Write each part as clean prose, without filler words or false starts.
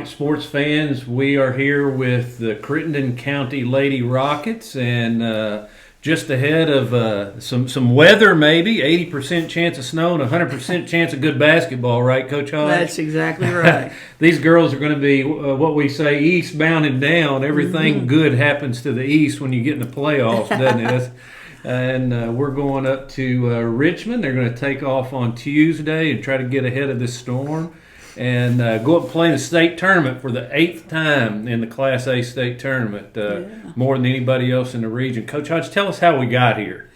Rocket sports fans. We are here with the Crittenden County Lady Rockets, and just ahead of some weather, maybe 80% chance of snow and 100% chance of good basketball, right, Coach Hodge? That's exactly right. These girls are going to be what we say eastbound and down. Everything good happens to the east when you get in the playoffs, doesn't it? And we're going up to Richmond. They're going to take off on Tuesday and try to get ahead of this storm and go up and play in the state tournament for the 8th time in the Class A state tournament, more than anybody else in the region. Coach Hodge, tell us how we got here.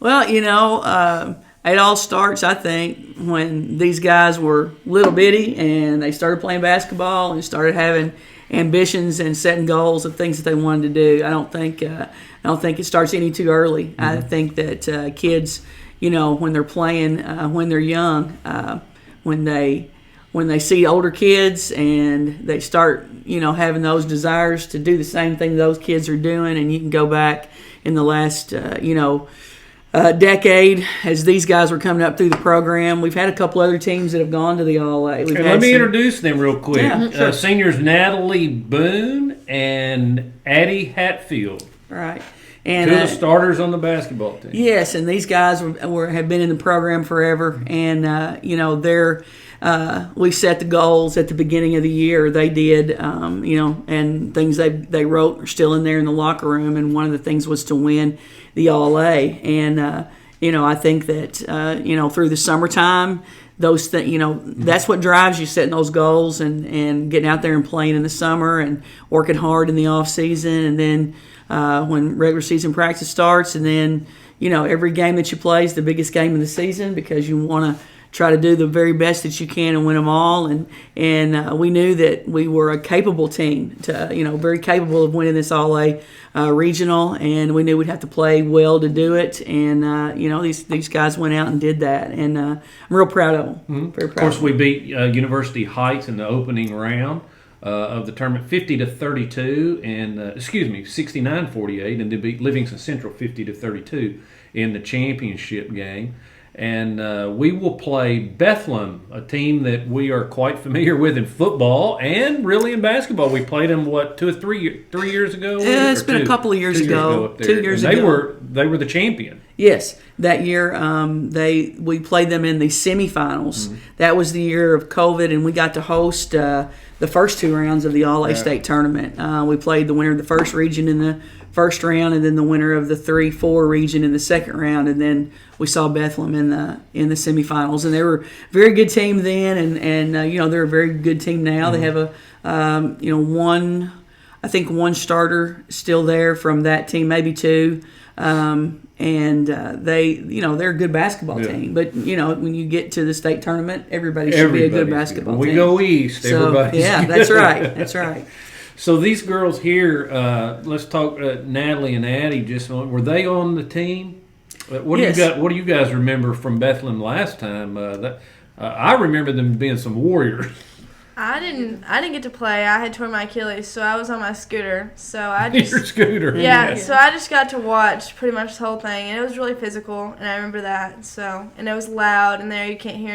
Well, it all starts, I think, when these guys were little bitty and they started playing basketball and started having ambitions and setting goals of things that they wanted to do. I don't think it starts any too early. Mm-hmm. I think that kids, when they're playing, when they're young, when they see older kids and they start, having those desires to do the same thing those kids are doing, and you can go back in the last, decade as these guys were coming up through the program. We've had a couple other teams that have gone to the All-A. Let me introduce them real quick. Yeah, sure. Seniors Natalie, Boone, and Addie, Hatfield. Right. And two of the starters on the basketball team. Yes, and these guys have been in the program forever, and we set the goals at the beginning of the year. They did, and things they wrote are still in there in the locker room. And one of the things was to win the All-A. And I think that through the summertime, those things, that's what drives you, setting those goals and getting out there and playing in the summer and working hard in the off season, and then when regular season practice starts, and then every game that you play is the biggest game of the season because you want to try to do the very best that you can and win them all. And we knew that we were a capable team, very capable of winning this All-A regional, and we knew we'd have to play well to do it. And these guys went out and did that, and I'm real proud of them. Mm-hmm. Very proud. Of course, we beat University Heights in the opening round of the tournament, 50-32, and 69-48, and they beat Livingston Central 50-32 in the championship game. And we will play Bethlehem, a team that we are quite familiar with in football and really in basketball. We played them 2 or 3 years ago. It's been a couple of years ago. 2 years ago. They were the champion. Yes, that year we played them in the semifinals. Mm-hmm. That was the year of COVID, and we got to host the first 2 rounds of the All-A state tournament. We played the winner of the first region in the first round, and then the winner of the 3-4 region in the second round, and then we saw Bethlehem in the semifinals. And they were a very good team then, and they're a very good team now. Mm-hmm. They have one starter still there from that team, maybe 2. And they're a good basketball team. But, when you get to the state tournament, everybody should be a good basketball team. When we go east, everybody's good. That's right. That's right. So these girls here, let's talk Natalie and Addie. Were they on the team? What do you guys remember from Bethlehem last time? I remember them being some warriors. I didn't get to play. I had torn my Achilles, so I was on my scooter. So I just your scooter. Yeah, so I just got to watch pretty much the whole thing, and it was really physical, and I remember that. And it was loud, and there you can't hear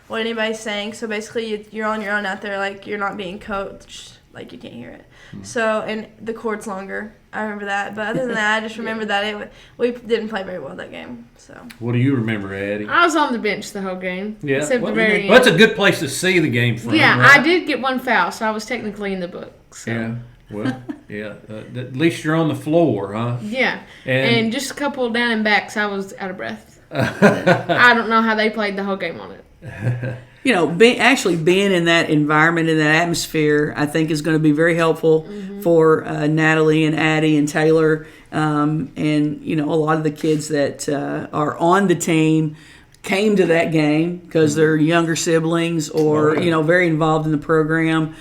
what anybody's saying. So basically, you're on your own out there, like you're not being coached, like you can't hear it. So, and the court's longer. I remember that. But other than that, I just remember that we didn't play very well that game. So. What do you remember, Addie? I was on the bench the whole game. Yeah. Except the very end. Well, that's a good place to see the game from. Yeah, right? I did get one foul, so I was technically in the book. So. Yeah. Well, yeah. At least you're on the floor, huh? Yeah. And just a couple down and backs, I was out of breath. I don't know how they played the whole game on it. Being in that environment, in that atmosphere, I think is going to be very helpful for Natalie and Addie and Taylor, and a lot of the kids that are on the team came to that game because they're younger siblings or very involved in the program,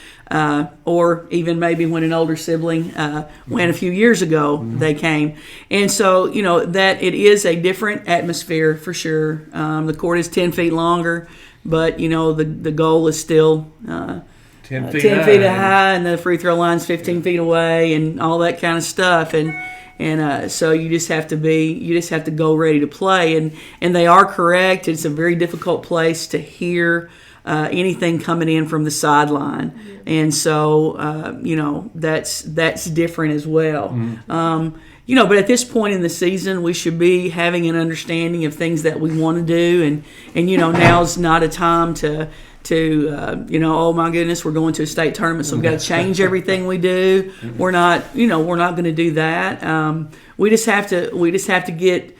or even maybe when an older sibling went a few years ago, they came, and so that it is a different atmosphere for sure. The court is 10 feet longer. But, the goal is still 10 feet high, and the free throw line's 15 feet away, and all that kind of stuff. And so you just have to go ready to play. And they are correct. It's a very difficult place to hear anything coming in from the sideline. And so, that's different as well. But at this point in the season, we should be having an understanding of things that we want to do. And now's not a time to oh my goodness, we're going to a state tournament, so we've got to change everything we do. We're not going to do that. We just have to get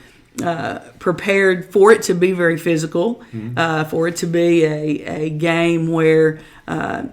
prepared for it to be very physical, for it to be a game where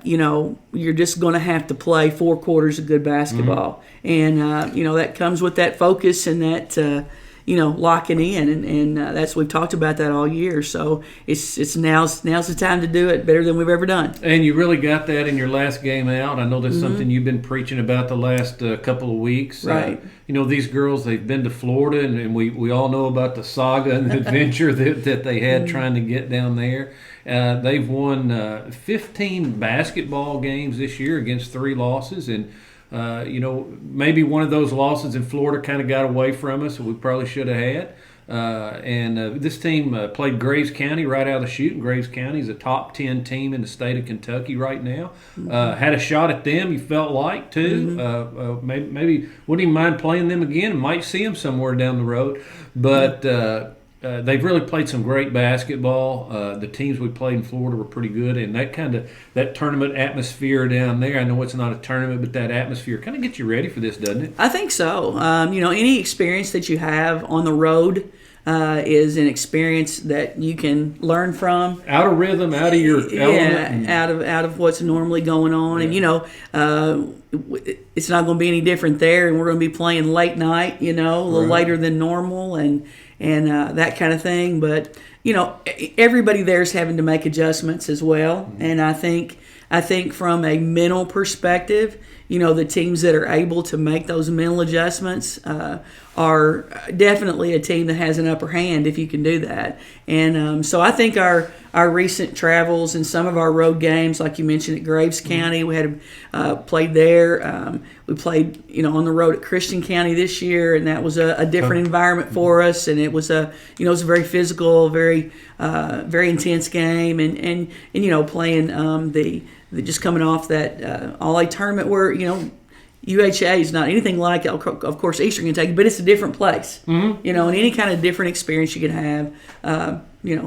you're just going to have to play 4 quarters of good basketball, and that comes with that focus and that locking in, and that's we've talked about that all year. So it's now's the time to do it better than we've ever done. And you really got that in your last game out. I know that's something you've been preaching about the last couple of weeks. Right. These girls, they've been to Florida, and we all know about the saga and the adventure that they had trying to get down there. They've won 15 basketball games this year against 3 losses, and maybe one of those losses in Florida kind of got away from us that we probably should have had. This team played Graves County right out of the chute, and Graves County is a top 10 team in the state of Kentucky right now. Had a shot at them, you felt like, too. Maybe wouldn't even mind playing them again. Might see them somewhere down the road. But they've really played some great basketball. The teams we played in Florida were pretty good, and that tournament atmosphere down there, I know it's not a tournament, but that atmosphere kind of gets you ready for this, doesn't it? I think so. Any experience that you have on the road is an experience that you can learn from. Out of rhythm, out of your element. Out of what's normally going on. Yeah. And, it's not going to be any different there, and we're going to be playing late night, a little later than normal, and that kind of thing. But, everybody there is having to make adjustments as well. And I think from a mental perspective, the teams that are able to make those mental adjustments are definitely a team that has an upper hand if you can do that. And so I think our recent travels and some of our road games, like you mentioned at Graves County, we had played there. We played, on the road at Crittenden County this year, and that was a different environment for us. And it was a very physical, very intense game, and playing the just coming off that All-A tournament where UHA is not anything like, of course, Eastern Kentucky, but it's a different place. And any kind of different experience you can have,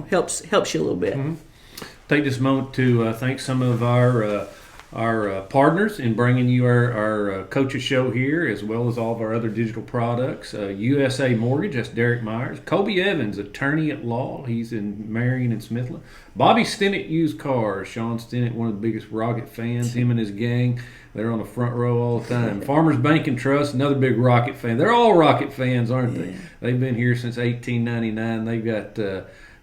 helps you a little bit. Take this moment to thank some of our partners in bringing you our coaches show here, as well as all of our other digital products. USA Mortgage, that's Derek Myers. Kobe Evans, attorney at law. He's in Marion and Smithland. Bobby Stinnett, used cars. Sean Stinnett, one of the biggest Rocket fans. Him and his gang, they're on the front row all the time. Farmers Bank and Trust, another big Rocket fan. They're all Rocket fans, aren't they? They've been here since 1899.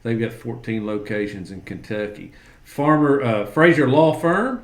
They've got 14 locations in Kentucky. Fraser Law Firm,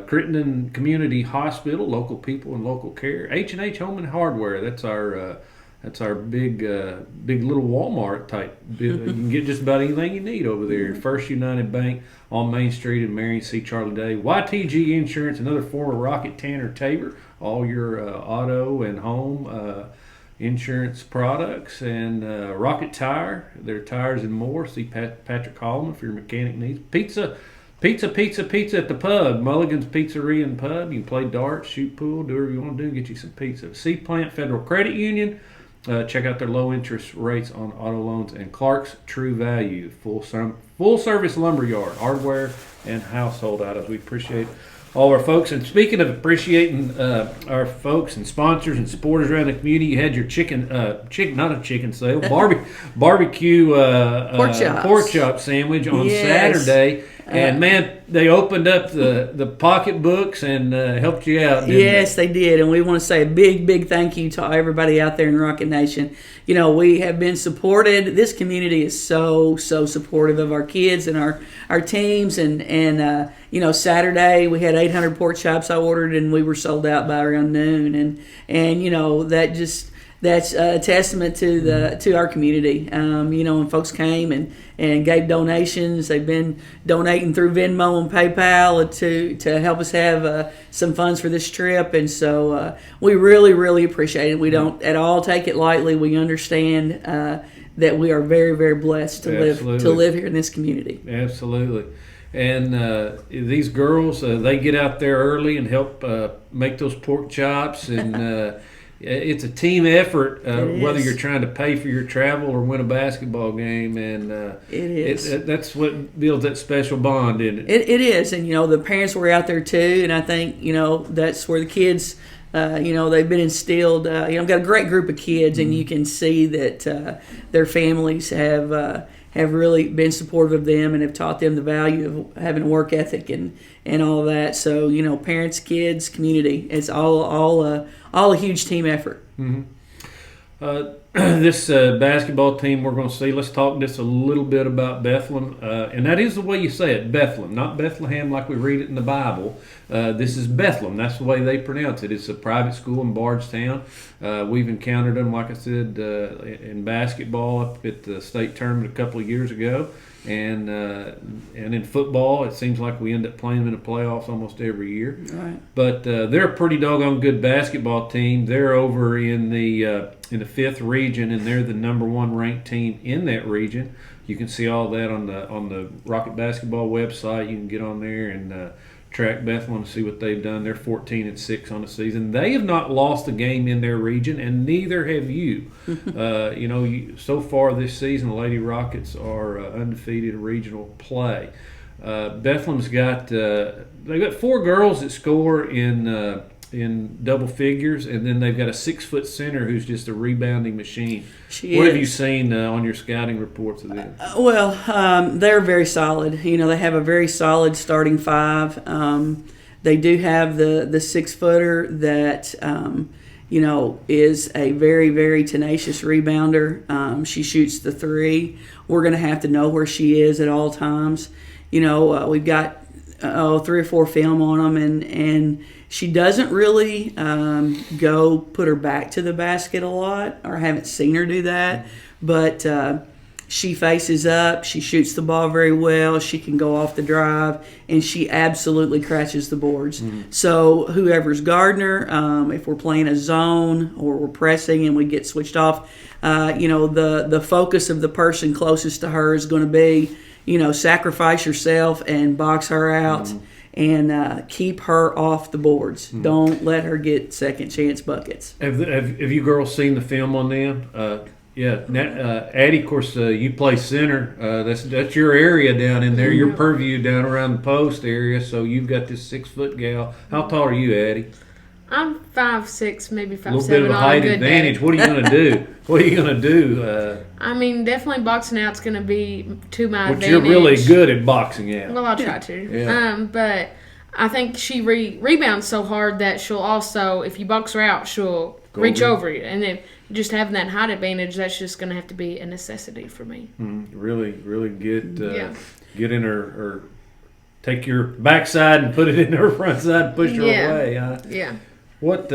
Crittenden Community Hospital, local people and local care. H&H Home and Hardware, that's our big little Walmart type. You can get just about anything you need over there. First United Bank on Main Street in Marion, C. Charlie Day. YTG Insurance, another former Rocket Tanner Tabor, all your auto and home insurance products, and Rocket Tire, their tires and more. See Patrick Holloman for your mechanic needs. Pizza at the pub. Mulligan's Pizzeria and Pub. You can play darts, shoot pool, do whatever you want to do, get you some pizza. Seaplant Federal Credit Union. Check out their low interest rates on auto loans. And Clark's True Value, full service lumber yard, hardware and household items. We appreciate all our folks. And speaking of appreciating our folks and sponsors and supporters around the community, you had your not a chicken sale, barbecue pork chop sandwich on Saturday. And man, they opened up the pocketbooks and helped you out. Yes, they did. And we want to say a big thank you to everybody out there in Rocket Nation. We have been supported. This community is so supportive of our kids and our teams. And Saturday we had 800 pork chops I ordered, and we were sold out by around noon. And that's a testament to our community. And folks came and gave donations. They've been donating through Venmo and PayPal to help us have some funds for this trip. And so we really appreciate it. We don't at all take it lightly. We understand that we are very blessed to live here in this community. Absolutely. And these girls, they get out there early and help make those pork chops, and it's a team effort, whether you're trying to pay for your travel or win a basketball game, and it is. That's what builds that special bond, isn't it? It is, and the parents were out there too, and I think that's where the kids, they've been instilled. I've got a great group of kids, and you can see that their families have really been supportive of them and have taught them the value of having a work ethic and all of that. So parents, kids, community, it's all a huge team effort. Mm-hmm. This basketball team we're going to see, let's talk just a little bit about Bethlehem. And that is the way you say it, Bethlehem, not Bethlehem like we read it in the Bible. This is Bethlehem. That's the way they pronounce it. It's a private school in Bardstown. We've encountered them, like I said, in basketball up at the state tournament a couple of years ago. And in football, it seems like we end up playing them in the playoffs almost every year. Right. But they're a pretty doggone good basketball team. They're over in the 5th region, and they're the number 1 ranked team in that region. You can see all that on the Rocket Basketball website. You can get on there and track Bethlehem and see what they've done. They're 14-6 on the season. They have not lost a game in their region, and neither have you. So far this season, the Lady Rockets are undefeated in regional play. Bethlehem's got they've got 4 girls that score in double figures, and then they've got a 6-foot center who's just a rebounding machine. What have you seen on your scouting reports of them? They're very solid. They have a very solid starting 5. They do have the 6-footer that is a very, very tenacious rebounder. She shoots the 3. We're going to have to know where she is at all times. We've got 3 or 4 film on them, and she doesn't really go put her back to the basket a lot, or I haven't seen her do that. But she faces up, she shoots the ball very well, she can go off the drive, and she absolutely crashes the boards. Mm-hmm. So whoever's guarding her, if we're playing a zone or we're pressing and we get switched off, the focus of the person closest to her is going to be, sacrifice yourself and box her out. Mm-hmm. And keep her off the boards. Mm-hmm. Don't let her get second chance buckets. Have you girls seen the film on them? Addie, of course, you play center. That's your area down in there. Your purview down around the post area. So you've got this 6-foot gal. How tall are you, Addie? I'm 5'6", maybe 5'7". A little bit of a height advantage. Day. What are you going to do? What are you going to do? Definitely boxing out's going to be to my advantage. But you're really good at boxing out. Well, I'll try to. Yeah. But I think she rebounds so hard that she'll also, if you box her out, she'll reach over you. And then just having that height advantage, that's just going to have to be a necessity for me. Really, really get in her take your backside and put it in her front side and push her away. Yeah. What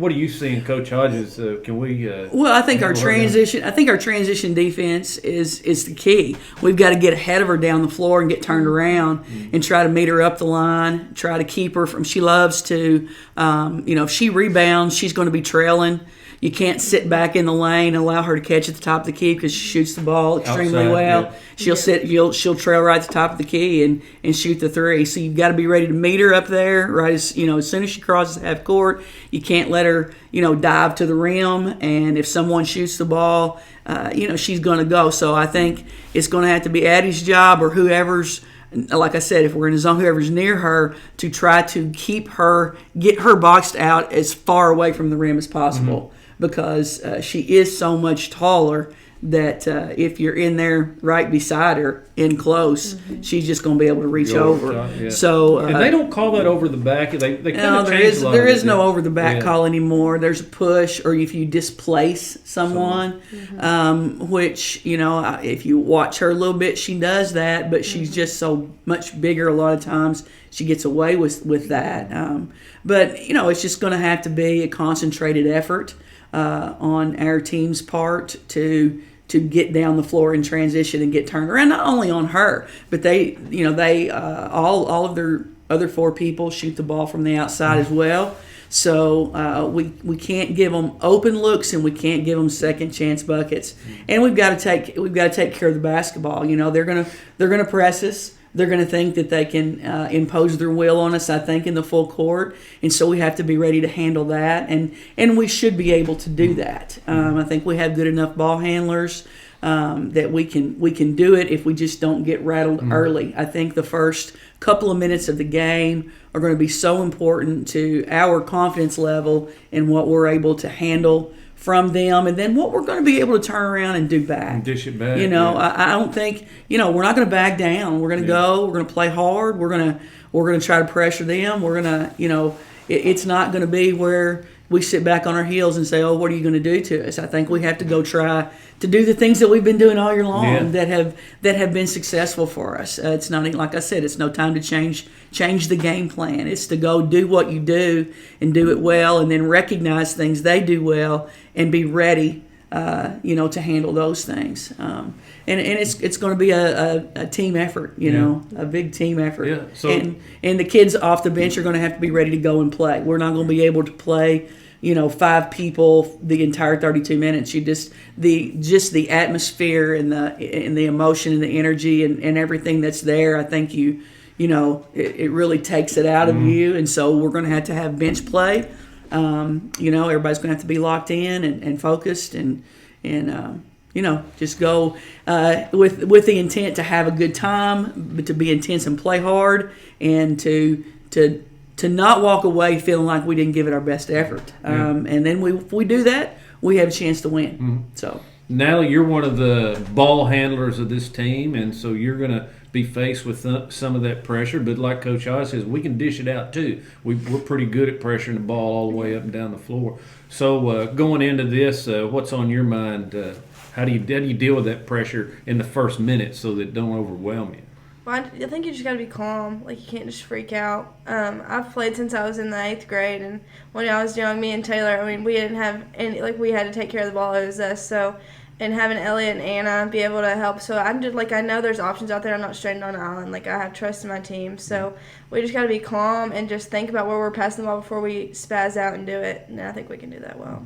do you see in Coach Hodge's? Can we? Well, I think our transition. I think our transition defense is the key. We've got to get ahead of her down the floor and get turned around and try to meet her up the line. Try to keep her from. She loves to. If she rebounds, she's going to be trailing. You can't sit back in the lane and allow her to catch at the top of the key because she shoots the ball extremely well. Yeah. She'll trail right at the top of the key and shoot the 3. So you've got to be ready to meet her up there right as soon as she crosses half court. You can't let her dive to the rim, and if someone shoots the ball, she's going to go. So I think it's going to have to be Addie's job or whoever's. Like I said, if we're in a zone, whoever's near her, to try to get her boxed out as far away from the rim as possible, because she is so much taller that if you're in there right beside her, in close, she's just going to be able to reach over. Yeah. So and they don't call that over the back. They kind of change a lot. There is no over the back call anymore. There's a push, or if you displace someone, which if you watch her a little bit, she does that, but she's just so much bigger. A lot of times she gets away with that. But it's just going to have to be a concentrated effort on our team's part to get down the floor in transition and get turned around. Not only on her, but they all of their other 4 people shoot the ball from the outside as well. So we can't give them open looks, and we can't give them second chance buckets. And we've got to take care of the basketball. They're gonna press us. they're going to think that they can impose their will on us, I think, in the full court. And so we have to be ready to handle that. And we should be able to do that. I think we have good enough ball handlers that we can do it if we just don't get rattled early. I think the first couple of minutes of the game are going to be so important to our confidence level and what we're able to handle from them, and then what we're going to be able to turn around and do back. And dish it back. I don't think, we're not going to back down. We're going to go. We're going to play hard. We're going to try to pressure them. We're going to, it's not going to be where we sit back on our heels and say, oh, what are you going to do to us? I think we have to go try to do the things that we've been doing all year long that have been successful for us. It's not, like I said, it's no time to change the game plan. It's to go do what you do and do it well, and then recognize things they do well and be ready, to handle those things. And it's going to be a team effort, a big team effort. Yeah. So, and the kids off the bench are going to have to be ready to go and play. We're not going to be able to play 5 people the entire 32 minutes. You just the atmosphere and the emotion and the energy and everything that's there. I think it really takes it out of you. And so we're going to have bench play. Everybody's going to have to be locked in and focused and just go with the intent to have a good time, but to be intense and play hard, and to not walk away feeling like we didn't give it our best effort. And then if we do that, we have a chance to win. So, Natalie, you're one of the ball handlers of this team, and so you're going to be faced with some of that pressure. But like Coach Hodge says, we can dish it out too. We're pretty good at pressuring the ball all the way up and down the floor. So going into this, what's on your mind? How do you deal with that pressure in the first minute so that it don't overwhelm you? Well, I think you just got to be calm. Like, you can't just freak out. I've played since I was in the 8th grade, and when I was young, me and Taylor, we didn't have any, we had to take care of the ball. It was us. So, and having Elliot and Anna be able to help. So I'm just, I know there's options out there. I'm not stranded on an island. I have trust in my team. So we just got to be calm and just think about where we're passing the ball before we spaz out and do it. And I think we can do that well.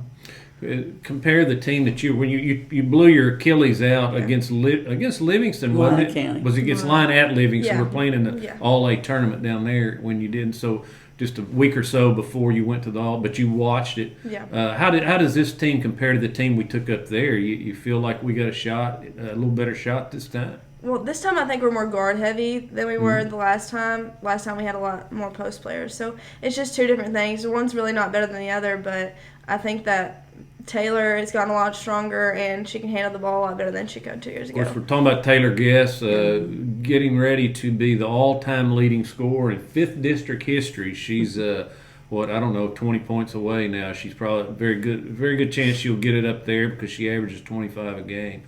Compare the team that when you blew your Achilles out against Livingston, wasn't it? County. Was it against Line at Livingston? Yeah. We're playing in the All-A tournament down there when you did. So just a week or so before you went to the All, but you watched it. Yeah. How does this team compare to the team we took up there? You feel like we got a little better shot this time? Well, this time I think we're more guard heavy than we were the last time. Last time we had a lot more post players. So it's just two different things. One's really not better than the other, but I think that Taylor has gotten a lot stronger, and she can handle the ball a lot better than she could 2 years ago. Of course, we're talking about Taylor Guess getting ready to be the all-time leading scorer in 5th district history. She's 20 points away now. She's probably very good chance she'll get it up there because she averages 25 a game.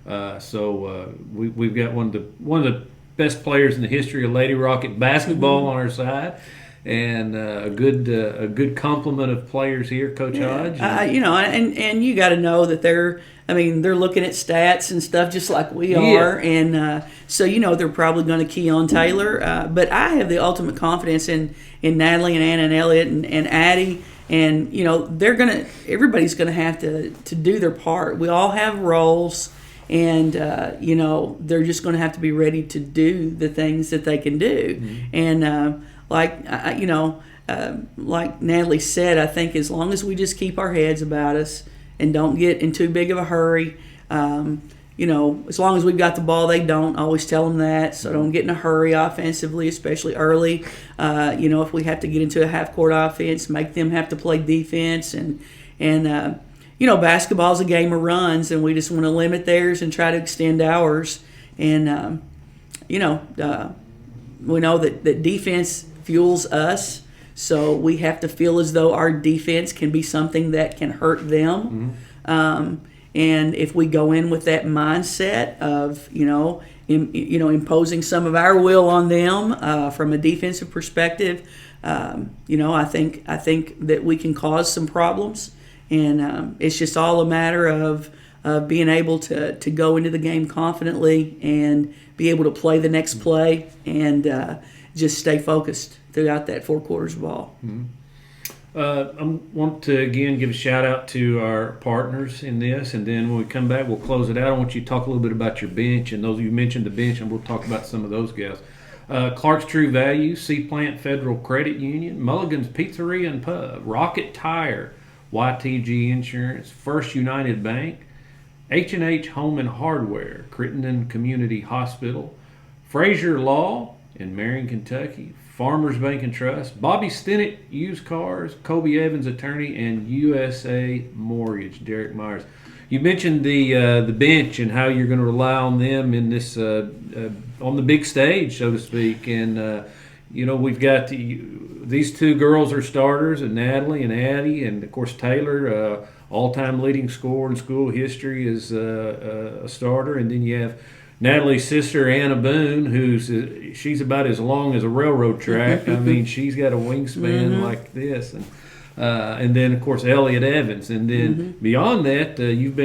We've got one of the best players in the history of Lady Rocket basketball on our side. And a good complement of players here, Coach Hodge. And you got to know that they're looking at stats and stuff just like we are, and so they're probably going to key on Taylor. But I have the ultimate confidence in Natalie and Anna and Elliot and Addie, and everybody's going to have to do their part. We all have roles, and they're just going to have to be ready to do the things that they can do, and. Like Natalie said, I think as long as we just keep our heads about us and don't get in too big of a hurry, as long as we've got the ball, they don't. Always tell them that, so don't get in a hurry offensively, especially early. If we have to get into a half-court offense, make them have to play defense. And basketball's a game of runs, and we just want to limit theirs and try to extend ours. And, we know that defense fuels us, so we have to feel as though our defense can be something that can hurt them. And if we go in with that mindset of imposing some of our will on them from a defensive perspective, I think that we can cause some problems, and it's just all a matter of being able to go into the game confidently and be able to play the next play and just stay focused throughout that 4 quarters of ball. I want to again give a shout out to our partners in this, and then when we come back, we'll close it out. I want you to talk a little bit about your bench, and those you mentioned the bench, and we'll talk about some of those guys. Clark's True Value, Sea Plant Federal Credit Union, Mulligan's Pizzeria and Pub, Rocket Tire, YTG Insurance, First United Bank, H&H Home and Hardware, Crittenden Community Hospital, Frazier Law in Marion, Kentucky, Farmers Bank and Trust, Bobby Stinnett Used Cars, Kobe Evans Attorney, and USA Mortgage, Derek Myers. You mentioned the bench and how you're going to rely on them in this on the big stage, so to speak. And we've got these two girls are starters, and Natalie and Addie, and of course Taylor, all-time leading scorer in school history, is a starter. And then you have Natalie's sister Anna Boone, she's about as long as a railroad track. I mean, she's got a wingspan like this, and then of course Elliot Evans, and then beyond that, you've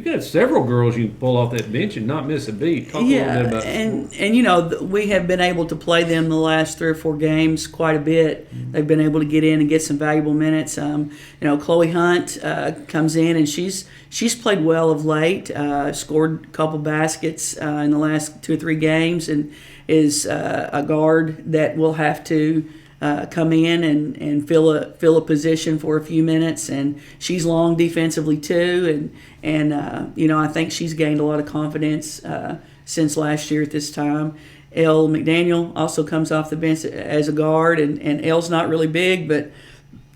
got several girls you can pull off that bench and not miss a beat. Talk a little bit about and we have been able to play them the last 3 or 4 games quite a bit. They've been able to get in and get some valuable minutes. Chloe Hunt comes in, and she's played well of late. Scored a couple baskets in the last 2 or 3 games, and is a guard that will have to come in and fill a position for a few minutes, and she's long defensively too, and I think she's gained a lot of confidence since last year at this time. Elle McDaniel also comes off the bench as a guard, and Elle's not really big, but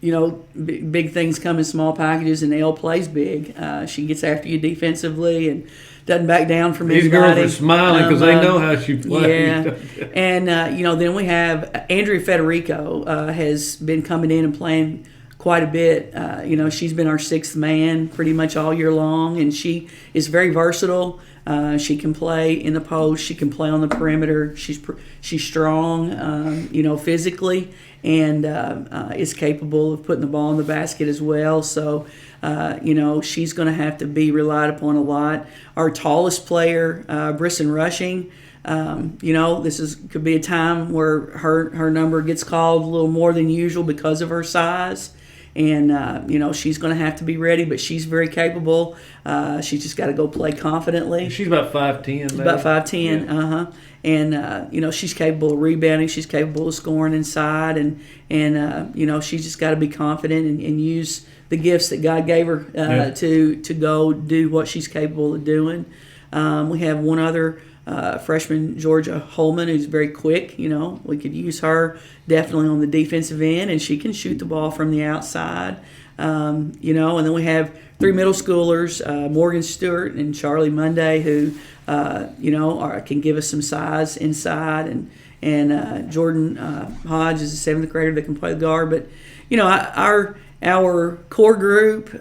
big things come in small packages, and Elle plays big. She gets after you defensively and doesn't back down from These anybody. girls are smiling because they know how she plays. Yeah, and then we have Andrea Federico has been coming in and playing quite a bit. She's been our 6th man pretty much all year long, and she is very versatile. She can play in the post. She can play on the perimeter. She's strong, physically, and is capable of putting the ball in the basket as well. So, she's going to have to be relied upon a lot. Our tallest player, Brisson Rushing, this could be a time where her number gets called a little more than usual because of her size. And, she's going to have to be ready, but she's very capable. She's just got to go play confidently. She's about 5'10". About 5'10", And, she's capable of rebounding. She's capable of scoring inside. And she's just got to be confident and use the gifts that God gave her to go do what she's capable of doing. We have one other freshman, Georgia Holman, who's very quick. We could use her definitely on the defensive end, and she can shoot the ball from the outside. And then we have 3 middle schoolers, Morgan Stewart and Charlie Monday, who can give us some size inside, and Jordan Hodge is a 7th grader that can play the guard. But our core group,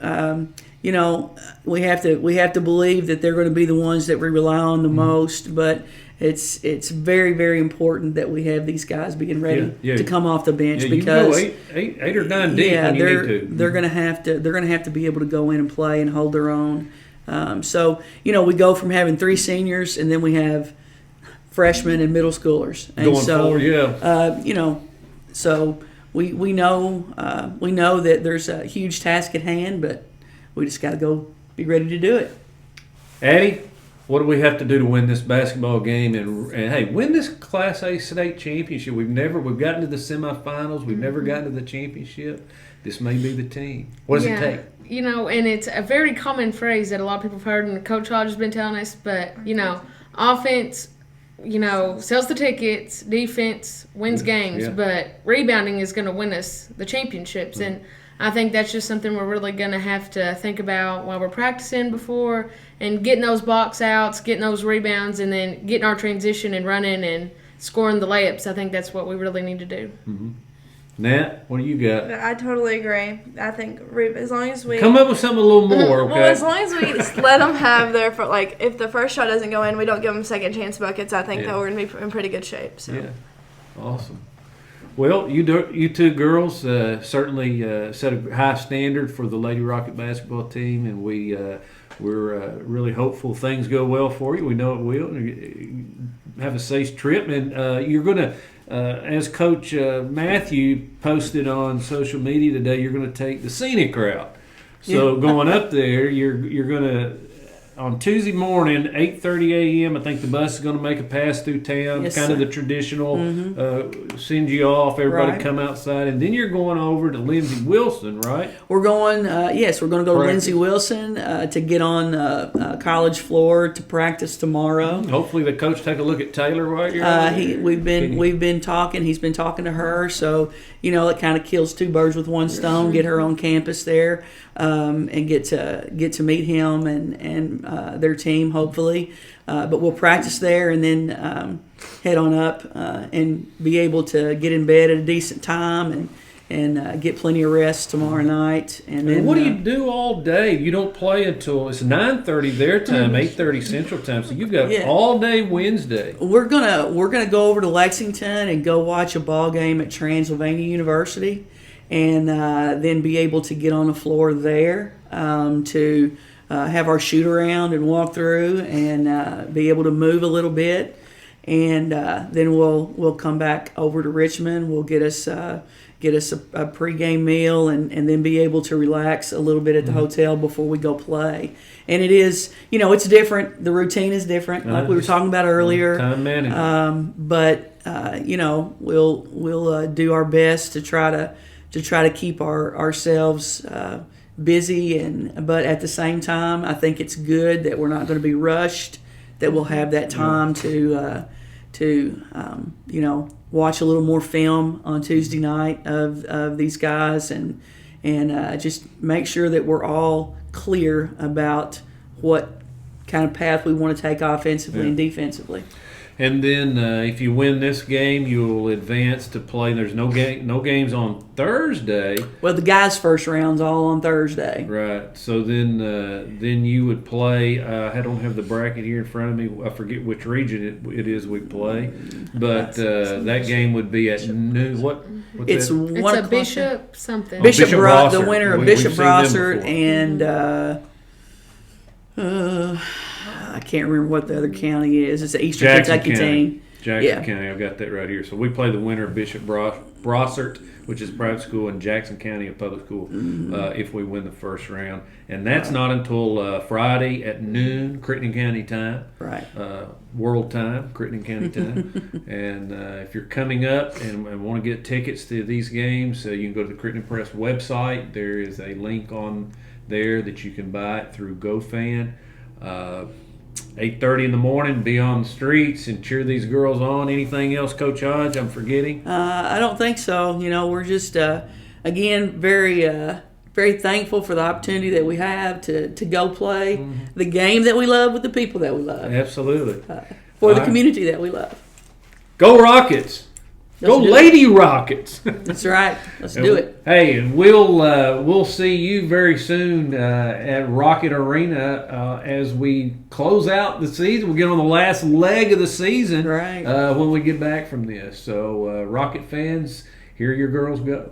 we have to believe that they're going to be the ones that we rely on the most. But it's very, very important that we have these guys being ready to come off the bench, because you can go eight or 9 deep when you need to. They're going to have to be able to go in and play and hold their own. We go from having 3 seniors, and then we have freshmen and middle schoolers. And going forward, so we know that there's a huge task at hand, but we just got to go be ready to do it. Addie, what do we have to do to win this basketball game and hey, win this Class A state championship? We've gotten to the semifinals. We've never gotten to the championship. This may be the team. What does it take? And it's a very common phrase that a lot of people have heard, and Coach Hodge has been telling us, but, offense, sells the tickets, defense wins games, but rebounding is going to win us the championships. And I think that's just something we're really going to have to think about while we're practicing before, and getting those box outs, getting those rebounds, and then getting our transition and running and scoring the layups. I think that's what we really need to do. Mm-hmm. Nat, what do you got? I totally agree. I think as long as we come up with something a little more, okay? Well, as long as we let them have their if the first shot doesn't go in, we don't give them second chance buckets. I think that we're going to be in pretty good shape. So. Yeah, awesome. Well, you two girls certainly set a high standard for the Lady Rocket basketball team, and we're really hopeful things go well for you. We know it will. Have a safe trip, and you're going to, as Coach Matthew posted on social media today, you're going to take the scenic route. So going up there, you're going to on Tuesday morning, 8:30 a.m. I think the bus is going to make a pass through town. Yes, kind of sir. the traditional send you off. Everybody Right. come outside, and then you're going over to Lindsey Wilson, right? We're going, yes, we're going to go to Practice. Lindsey Wilson to get on college floor to practice tomorrow. Hopefully, the coach take a look at Taylor while you're over there. We've been talking. He's been talking to her, so it kind of kills two birds with one stone. Get her on campus there, and get to meet him and their team hopefully. But we'll practice there and then head on up and be able to get in bed at a decent time and get plenty of rest tomorrow night. And then what do you do all day? You don't play until it's 9:30 their time, 8:30 Central Time. So you've got Yeah. all day Wednesday. We're gonna go over to Lexington and go watch a ball game at Transylvania University, and then be able to get on the floor there to have our shoot around and walk through and be able to move a little bit, and then we'll come back over to Richmond. We'll get us a pregame meal and then be able to relax a little bit at the hotel before we go play. And it is, it's different. The routine is different, like we were talking about earlier. Time management. But we'll do our best to try to keep ourselves busy, but at the same time, I think it's good that we're not going to be rushed. That we'll have that time to watch a little more film on Tuesday night of these guys and just make sure that we're all clear about what kind of path we want to take offensively and defensively. And then if you win this game, you'll advance to play. There's no games on Thursday. Well, the guys' first round's all on Thursday. Right. So then you would play. I don't have the bracket here in front of me. I forget which region it is we play. But that game would be at noon. What's It's that? 1 It's o'clock. a Bishop something. Bishop Bishop Brossart, the Brossart. winner of We've Bishop seen them Brossart before. and I can't remember what the other county is. It's the Eastern Jackson Kentucky County. team. Jackson County. I've got that right here. So we play the winner of Bishop Brossart, which is private school, and Jackson County, a public school, if we win the first round. And that's not until Friday at noon, Crittenden County time. Right. World time, Crittenden County time. And if you're coming up and want to get tickets to these games, you can go to the Crittenden Press website. There is a link on there that you can buy it through GoFan. 8:30 in the morning, be on the streets and cheer these girls on. Anything else, Coach Hodge, I'm forgetting? I don't think so. We're just, again, very very thankful for the opportunity that we have to go play the game that we love with the people that we love. Absolutely. For the community that we love. Go Rockets! Go Let's do Lady Rockets! That's right. Let's do it. Hey, and we'll see you very soon at Rocket Arena as we close out the season. We'll get on the last leg of the season Right. when we get back from this. So, Rocket fans, here your girls go.